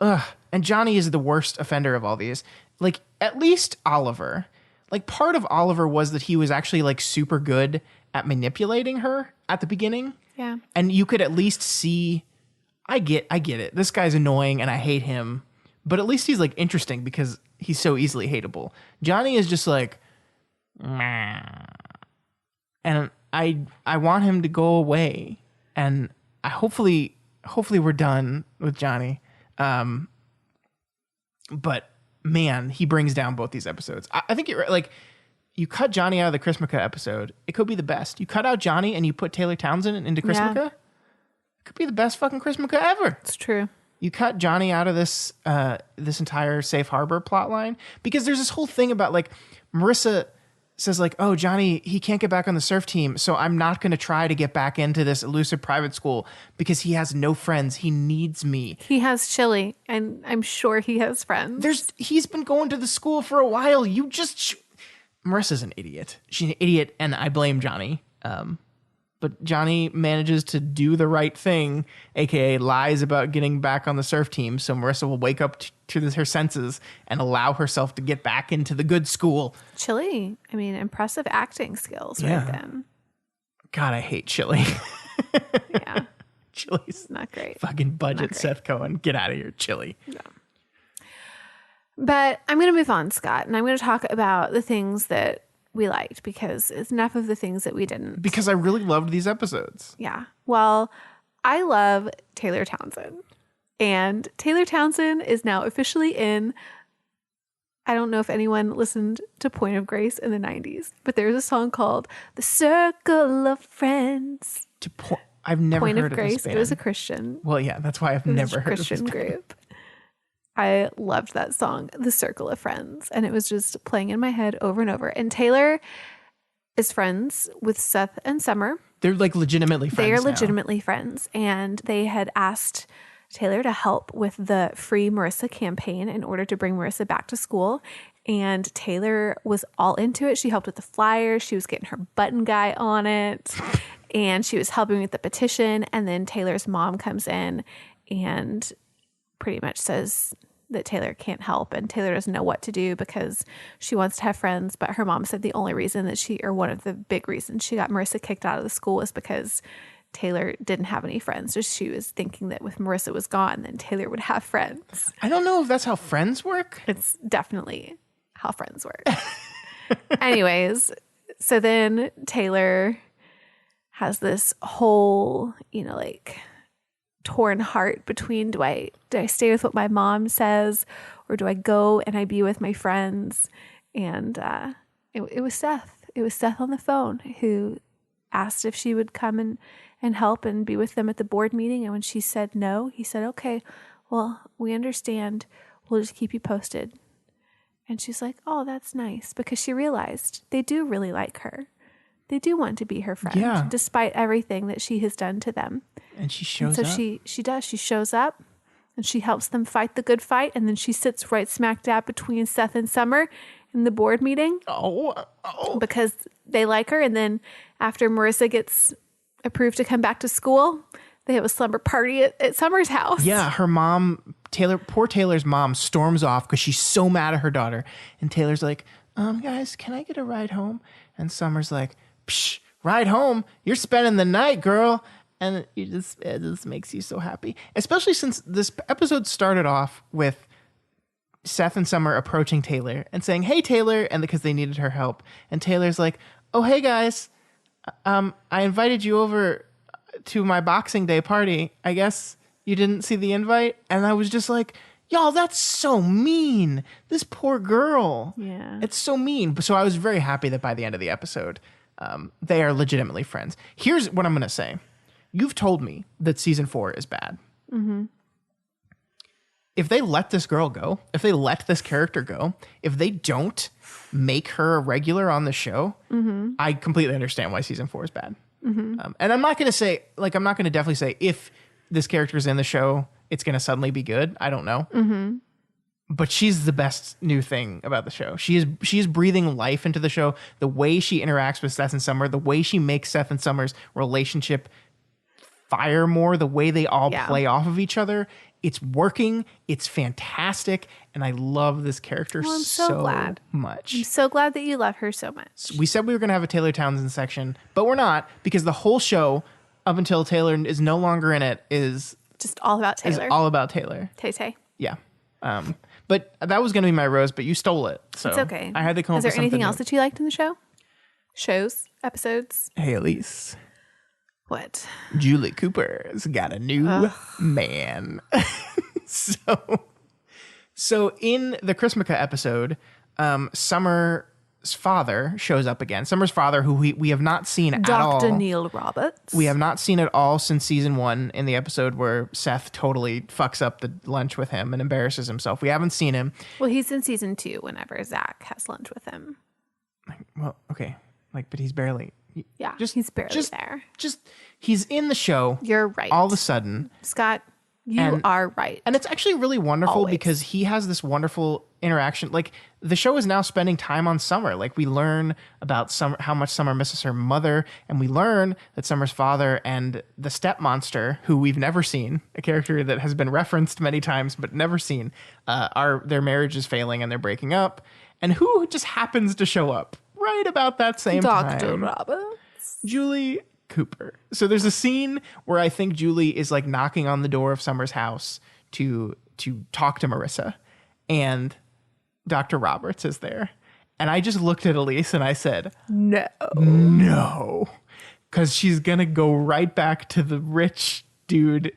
and Johnny is the worst offender of all these. Like, at least Oliver. Like, part of Oliver was that he was actually like super good at manipulating her at the beginning. Yeah. And you could at least see, I get it. This guy's annoying and I hate him. But at least he's like interesting because he's so easily hateable. Johnny is just like, meh. And I want him to go away. And I hopefully we're done with Johnny. But man, he brings down both these episodes. I think you cut Johnny out of the Chrismukkah episode, it could be the best. You cut out Johnny and you put Taylor Townsend into Chrismukkah, it could be the best fucking Chrismukkah ever. It's true. You cut Johnny out of this entire safe harbor plot line because there's this whole thing about like Marissa says like, oh, Johnny, he can't get back on the surf team, so I'm not going to try to get back into this elusive private school because he has no friends. He needs me. He has Chili, and I'm sure he has friends. He's been going to the school for a while. Marissa's an idiot. She's an idiot, and I blame Johnny. But Johnny manages to do the right thing, aka lies about getting back on the surf team, so Marissa will wake up to her senses and allow herself to get back into the good school. Chili, I mean, impressive acting skills right then. God, I hate Chili. Yeah. Chili's not great. Fucking budget Seth Cohen. Get out of here, Chili. Yeah. But I'm going to move on, Scott, and I'm going to talk about the things that we liked because it's enough of the things that we didn't. Because I really loved these episodes. Yeah. Well, I love Taylor Townsend. And Taylor Townsend is now officially in I don't know if anyone listened to Point of Grace in the 90s, but there's a song called The Circle of Friends. I've never Point heard of of Grace. this band. It was a Christian. Well, yeah, that's why I've never heard of this Christian band. group. I loved that song, The Circle of Friends, and it was just playing in my head over and over. And Taylor is friends with Seth and Summer. They're like legitimately friends. They are now. legitimately friends, and they had asked Taylor to help with the Free Marissa campaign in order to bring Marissa back to school. And Taylor was all into it. She helped with the flyers. She was getting her button guy on it. And she was helping with the petition. And then Taylor's mom comes in and pretty much says that Taylor can't help. And Taylor doesn't know what to do because she wants to have friends. But her mom said the only reason that or one of the big reasons she got Marissa kicked out of the school was because Taylor didn't have any friends. So she was thinking that with Marissa was gone, then Taylor would have friends. I don't know if that's how friends work. It's definitely how friends work. Anyways, so then Taylor has this whole, like torn heart between do I stay with what my mom says or do I go and I be with my friends? And it was Seth. It was Seth on the phone who asked if she would come and help and be with them at the board meeting. And when she said no, he said, okay, well, we understand. We'll just keep you posted. And she's like, oh, that's nice, because she realized they do really like her. They do want to be her friend, despite everything that she has done to them. And she shows up. So she does. She shows up and she helps them fight the good fight. And then she sits right smack dab between Seth and Summer in the board meeting. Because they like her. And then after Marissa gets approved to come back to school, they have a slumber party at Summer's house. Yeah, her mom, poor Taylor's mom, storms off because she's so mad at her daughter. And Taylor's like, guys, can I get a ride home? And Summer's like, psh, ride home? You're spending the night, girl. And it just makes you so happy. Especially since this episode started off with Seth and Summer approaching Taylor and saying, hey, Taylor, and because they needed her help. And Taylor's like, oh, hey, guys, I invited you over to my Boxing Day party. I guess you didn't see the invite? And I was just like, y'all, that's so mean. This poor girl. Yeah. It's so mean. So I was very happy that by the end of the episode, they are legitimately friends. Here's what I'm going to say. You've told me that season 4 is bad. Mm-hmm. If they let this girl go, if they let this character go, if they don't make her a regular on the show, I completely understand why season 4 is bad. Mm-hmm. And I'm not going to say, I'm not going to definitely say if this character is in the show, it's going to suddenly be good. I don't know. Mm-hmm. But she's the best new thing about the show. She is breathing life into the show. The way she interacts with Seth and Summer, the way she makes Seth and Summer's relationship fire more, the way they all play off of each other. It's working. It's fantastic. And I love this character so glad. Much. I'm so glad that you love her so much. We said we were going to have a Taylor Townsend section, but we're not, because the whole show, up until Taylor is no longer in it, is just all about Taylor. Is all about Taylor. Tay-Tay. Yeah. But that was going to be my rose, but you stole it. So it's okay. I had to come up with something. Is there anything else that you liked in the show? Shows? Episodes? Hey, Elyse. What? Julie Cooper's got a new man. So in the Chrismukkah episode, Summer's father shows up again. Summer's father, who we have not seen at all. Dr. Neil Roberts. We have not seen at all since season 1 in the episode where Seth totally fucks up the lunch with him and embarrasses himself. We haven't seen him. Well, he's in season 2 whenever Zach has lunch with him. Well, okay. But he's barely... Yeah, he's barely there. He's in the show. You're right. All of a sudden. Scott, you are right. And it's actually really wonderful because he has this wonderful interaction. The show is now spending time on Summer. We learn about how much Summer misses her mother, and we learn that Summer's father and the step monster, who we've never seen, a character that has been referenced many times but never seen, their marriage is failing and they're breaking up. And who just happens to show up right about that same time? Dr. Roberts. Julie Cooper. So there's a scene where I think Julie is knocking on the door of Summer's house to talk to Marissa, and Dr. Roberts is there. And I just looked at Elyse and I said, no, because she's going to go right back to the rich dude.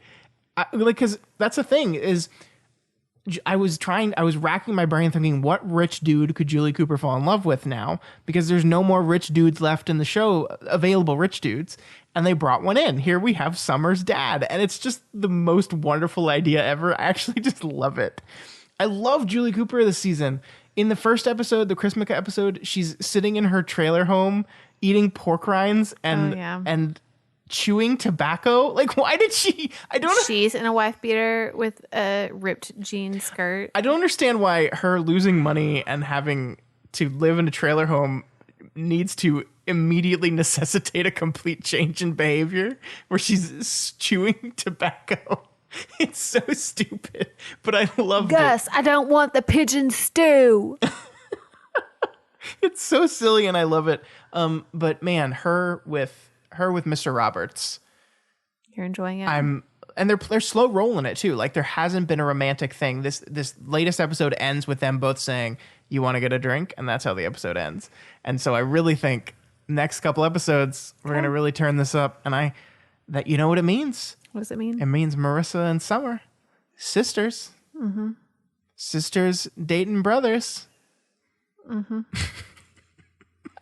Because that's the thing is I was racking my brain thinking, what rich dude could Julie Cooper fall in love with now? Because there's no more rich dudes left in the show, available rich dudes. And they brought one in. Here we have Summer's dad. And it's just the most wonderful idea ever. I actually just love it. I love Julie Cooper this season. In the first episode, the Chrismukkah episode, she's sitting in her trailer home eating pork rinds and chewing tobacco. Like, why did she? She's in a wife beater with a ripped jean skirt. I don't understand why her losing money and having to live in a trailer home needs to immediately necessitate a complete change in behavior where she's chewing tobacco. It's so stupid, but I love Gus, I don't want the pigeon stew. It's so silly and I love it. But man, her with Mr. Roberts. You're enjoying it? And they're slow rolling it too. Like there hasn't been a romantic thing. This latest episode ends with them both saying, "You want to get a drink?" And that's how the episode ends. And so I really think next couple episodes we're going to really turn this up. And you know what it means? What does it mean? It means Marissa and Summer, sisters. Mm-hmm. Sisters dating brothers. Mm-hmm.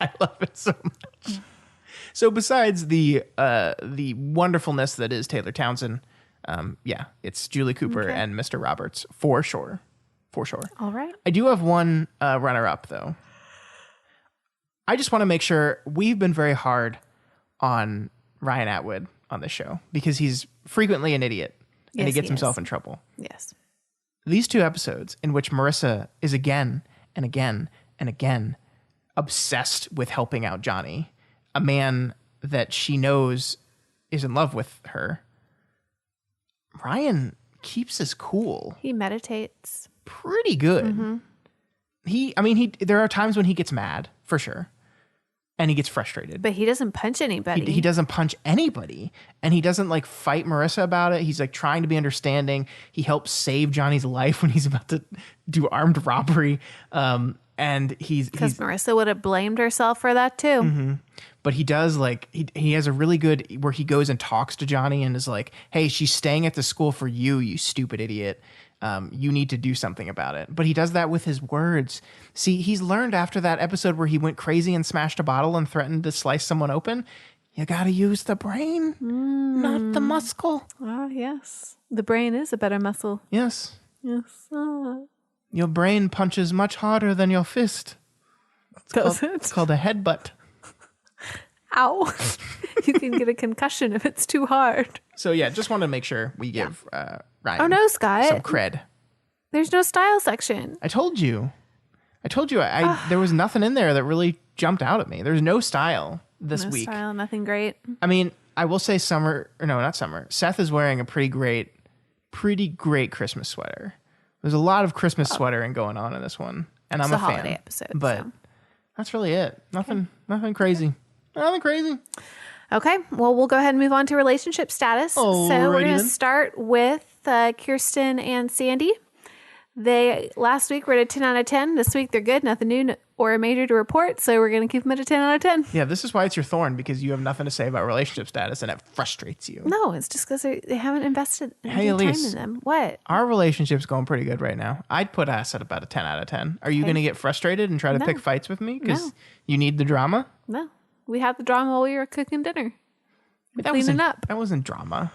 I love it so much. So besides the wonderfulness that is Taylor Townsend, it's Julie Cooper and Mr. Roberts for sure. For sure. All right. I do have one runner-up, though. I just want to make sure we've been very hard on Ryan Atwood on this show because he's frequently an idiot and he gets himself in trouble. Yes. These two episodes in which Marissa is again and again and again obsessed with helping out Johnny, a man that she knows is in love with her. Ryan keeps his cool. He meditates. Pretty good. Mm-hmm. There are times when he gets mad, for sure. And he gets frustrated. But he doesn't punch anybody. He doesn't punch anybody. And he doesn't like fight Marissa about it. He's like trying to be understanding. He helps save Johnny's life when he's about to do armed robbery. And he's Marissa would have blamed herself for that too. Mm-hmm. But he does like, he has a really good, where he goes and talks to Johnny and is like, "Hey, she's staying at the school for you, you stupid idiot. You need to do something about it." But he does that with his words. See, he's learned after that episode where he went crazy and smashed a bottle and threatened to slice someone open. You got to use the brain, not the muscle. Ah, yes. The brain is a better muscle. Yes. Yes. Your brain punches much harder than your fist. It's called a headbutt. Ow. You can get a concussion if it's too hard. So yeah, just wanted to make sure we give Ryan Oh no, Scott. some cred. There's no style section. I told you. There was nothing in there that really jumped out at me. There's no style this week. No style, nothing great. I mean, I will say not Summer. Seth is wearing a pretty great Christmas sweater. There's a lot of Christmas sweatering going on in this one. And I'm a fan. It's a holiday episode. But that's really it. Nothing crazy. Nothing crazy. Okay, well, we'll go ahead and move on to relationship status. So we're going to start with Kirsten and Sandy. They last week were at a 10 out of 10. This week they're good, nothing new or a major to report. So we're going to keep them at a 10 out of 10. Yeah, this is why it's your thorn, because you have nothing to say about relationship status and it frustrates you. No, it's just because they haven't invested any time Elyse, in them. What? Our relationship's going pretty good right now. I'd put us at about a 10 out of 10. Are you going to get frustrated and try to pick fights with me because you need the drama? No. We had the drama while we were cooking dinner. Cleaning up. That wasn't drama.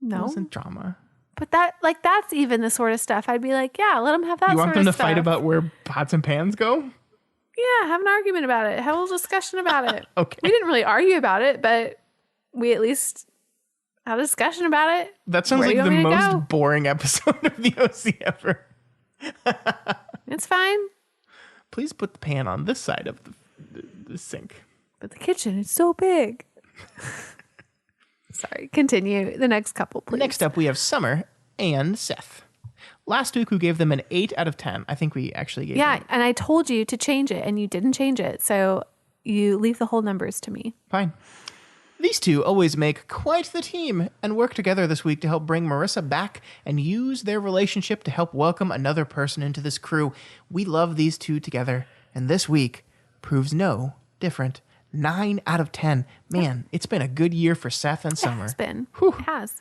No. That wasn't drama. But that's even the sort of stuff I'd be like, yeah, let them have that sort of stuff. You want them to fight about where pots and pans go? Yeah, have an argument about it. Have a little discussion about it. Okay. We didn't really argue about it, but we at least had a discussion about it. That sounds like the most boring episode of the OC ever. It's fine. Please put the pan on this side of the sink. But the kitchen is so big. Sorry, continue. The next couple, please. Next up, we have Summer and Seth. Last week, we gave them an 8 out of 10. I think we actually gave them. Yeah, and I told you to change it, and you didn't change it. So you leave the whole numbers to me. Fine. These two always make quite the team and work together this week to help bring Marissa back and use their relationship to help welcome another person into this crew. We love these two together, and this week proves no different. 9 out of 10. Man, it's been a good year for Seth and Summer. It's been. Whew. It has.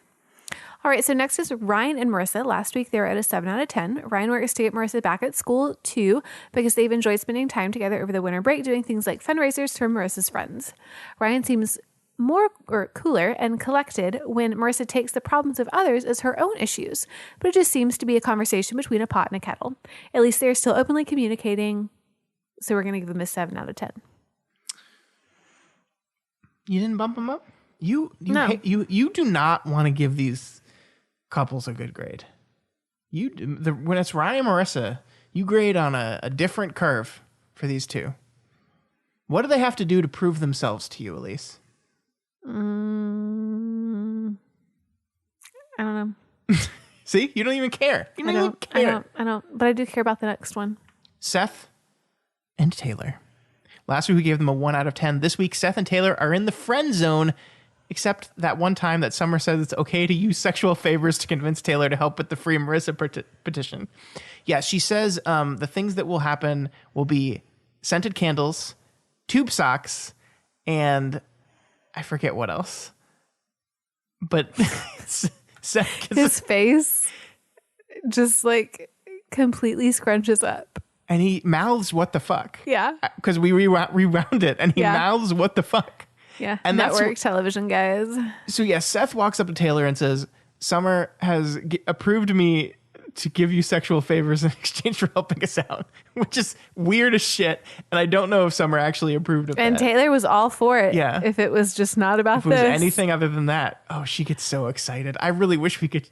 All right, so next is Ryan and Marissa. Last week they were at a 7 out of 10. Ryan works to get Marissa back at school too because they've enjoyed spending time together over the winter break doing things like fundraisers for Marissa's friends. Ryan seems cooler and collected when Marissa takes the problems of others as her own issues, but it just seems to be a conversation between a pot and a kettle. At least they're still openly communicating, so we're going to give them a 7 out of 10. You didn't bump them up? You No. You do not want to give these couples a good grade. When it's Ryan and Marissa, you grade on a different curve for these two. What do they have to do to prove themselves to you, Elyse? I don't know. See, you don't even care. You don't even care. I don't, but I do care about the next one. Seth and Taylor. Last week we gave them a 1 out of 10. This week, Seth and Taylor are in the friend zone, except that one time that Summer says it's okay to use sexual favors to convince Taylor to help with the Free Marissa petition. Yeah, she says the things that will happen will be scented candles, tube socks, and I forget what else. But Seth gets His face just like completely scrunches up. and he mouths what the fuck. Yeah. Because we rewound it and he Yeah. mouths what the fuck. Yeah. And that's network television guys. So yeah, Seth walks up to Taylor and says, Summer has approved me to give you sexual favors in exchange for helping us out, which is weird as shit. And I don't know if Summer actually approved of And that. Taylor was all for it. Yeah. If it was just not about If it was this. anything other than that, oh, she gets so excited. I really wish we could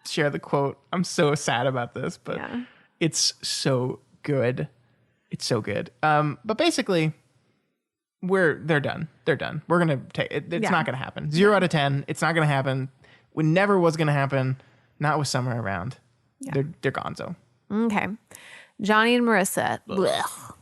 share the quote. I'm so sad about this, but Yeah. it's so good. It's so good. But basically, they're done. They're done. We're gonna take it. It's Yeah. not gonna happen. 0 out of 10. It's not gonna happen. It never was gonna happen. Not with Summer around. Yeah. They're gonzo. Okay. Johnny and Marissa. Blech.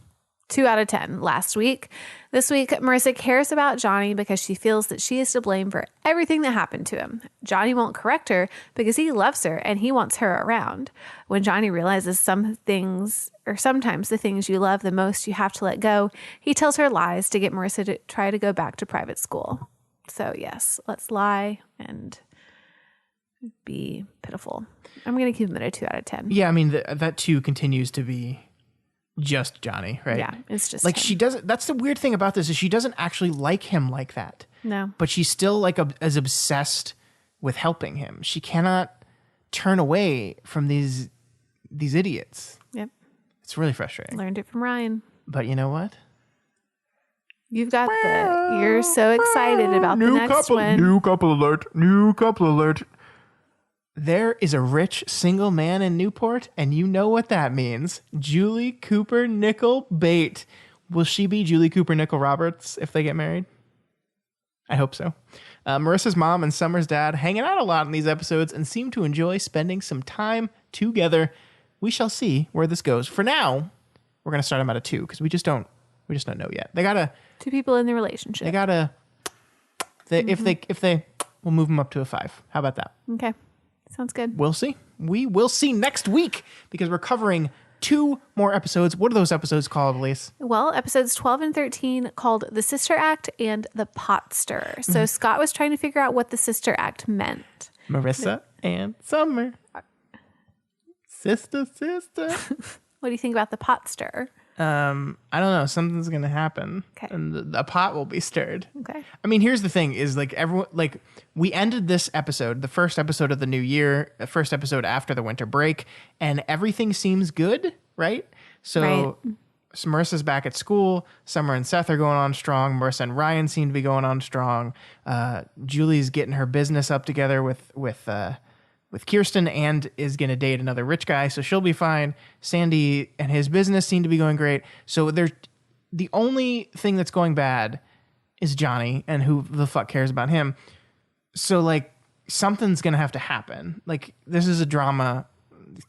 2 out of 10 last week. This week, Marissa cares about Johnny because she feels that she is to blame for everything that happened to him. Johnny won't correct her because he loves her and he wants her around. When Johnny realizes some things, or sometimes the things you love the most, you have to let go, he tells her lies to get Marissa to try to go back to private school. So yes, let's lie and be pitiful. I'm going to give him a 2 out of 10. Yeah, I mean that too continues to be just Johnny, right? Yeah, it's just like him. she doesn't. That's the weird thing about this is she doesn't actually like him like that. No. But she's still like as obsessed with helping him. She cannot turn away from these idiots. Yep. It's really frustrating. Learned it from Ryan. But you know what? You've got you're so excited about the next one. New couple alert. New couple alert. There is a rich single man in Newport, and you know what that means. Julie Cooper Nickel Bate. Will she be Julie Cooper Nickel Roberts if they get married? I hope so. Marissa's mom and Summer's dad hanging out a lot in these episodes and seem to enjoy spending some time together. We shall see where this goes. For now, we're going to start them at a 2 because we just don't know yet. They gotta. 2 people in the relationship. They gotta. If they, we'll move them up to a 5. How about that? Okay. Sounds good. We'll see. We will see next week because we're covering 2 more episodes. What are those episodes called, Elyse? Well, episodes 12 and 13 called The Sister Act and The Pot Stir. So Scott was trying to figure out what the Sister Act meant. Marissa and Summer. Sister. What do you think about the pot stir? I don't know. Something's going to happen. Okay. And the pot will be stirred. Okay. I mean, here's the thing is like everyone, like we ended this episode, the first episode of the new year, the first episode after the winter break, and everything seems good, right? So Marissa's back at school. Summer and Seth are going on strong. Marissa and Ryan seem to be going on strong. Julie's getting her business up together with Kirsten and is going to date another rich guy, so she'll be fine. Sandy and his business seem to be going great. So the only thing that's going bad is Johnny, and who the fuck cares about him? So, like, something's going to have to happen. Like, this is a drama.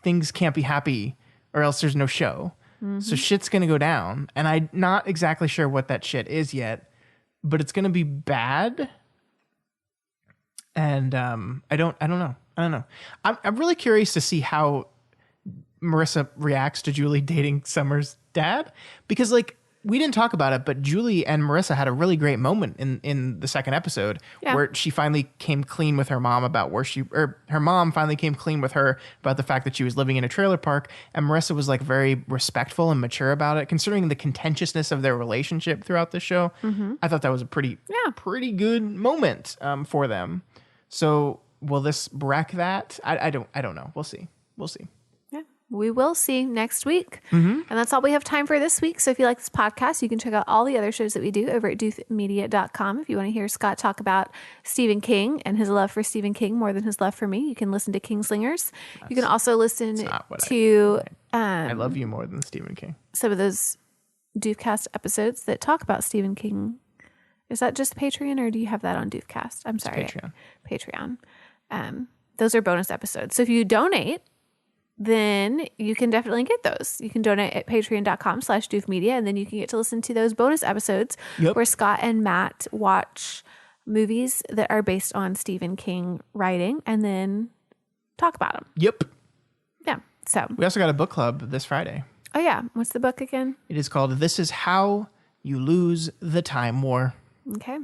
Things can't be happy, or else there's no show. So shit's going to go down, and I'm not exactly sure what that shit is yet, but it's going to be bad. And I don't know. I'm really curious to see how Marissa reacts to Julie dating Summer's dad, because like we didn't talk about it, but Julie and Marissa had a really great moment in the second episode where she finally came clean with her mom about her mom finally came clean with her about the fact that she was living in a trailer park. And Marissa was like very respectful and mature about it, considering the contentiousness of their relationship throughout the show. I thought that was a pretty good moment for them. So will this wreck that? I don't know. We'll see. We will see next week. And that's all we have time for this week. So if you like this podcast, you can check out all the other shows that we do over at doothmedia.com. If you want to hear Scott talk about Stephen King and his love for Stephen King more than his love for me, you can listen to Kingslingers. You can also listen to... I love you more than Stephen King. Some of those Doofcast episodes that talk about Stephen King. Is that just Patreon or do you have that on Doofcast? I'm sorry. Patreon. Those are bonus episodes. So if you donate... then you can definitely get those. You can donate at patreon.com/doofmedia, and then you can get to listen to those bonus episodes where Scott and Matt watch movies that are based on Stephen King writing and then talk about them. Yep. Yeah. So we also got a book club this Friday. Oh, yeah. What's the book again? It is called This Is How You Lose the Time War. Okay.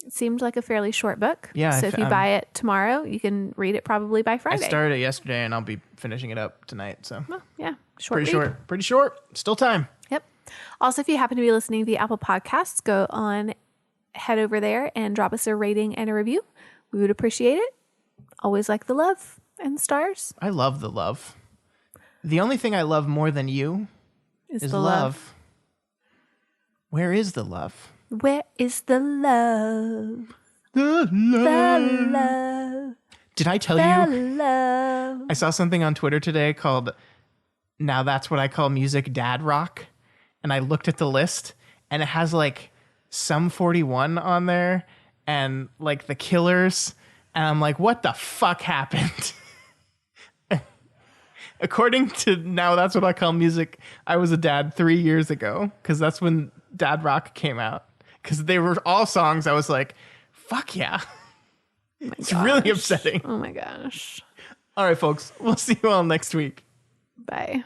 It seemed like a fairly short book. Yeah. So if you buy it tomorrow, you can read it probably by Friday. I started it yesterday and I'll be finishing it up tonight. So yeah, pretty short. Still time. Yep. Also, if you happen to be listening via Apple Podcasts, head over there and drop us a rating and a review. We would appreciate it. Always like the love and the stars. I love the love. The only thing I love more than you is the love. Where is the love? Where is the love? The love. The love. Did I tell you? Love. I saw something on Twitter today called Now That's What I Call Music Dad Rock. And I looked at the list and it has like Sum 41 on there and like The Killers. And I'm like, what the fuck happened? According to Now That's What I Call Music, I was a dad 3 years ago because that's when Dad Rock came out. Because they were all songs I was like, fuck yeah. It's really upsetting. Oh my gosh. All right, folks. We'll see you all next week. Bye.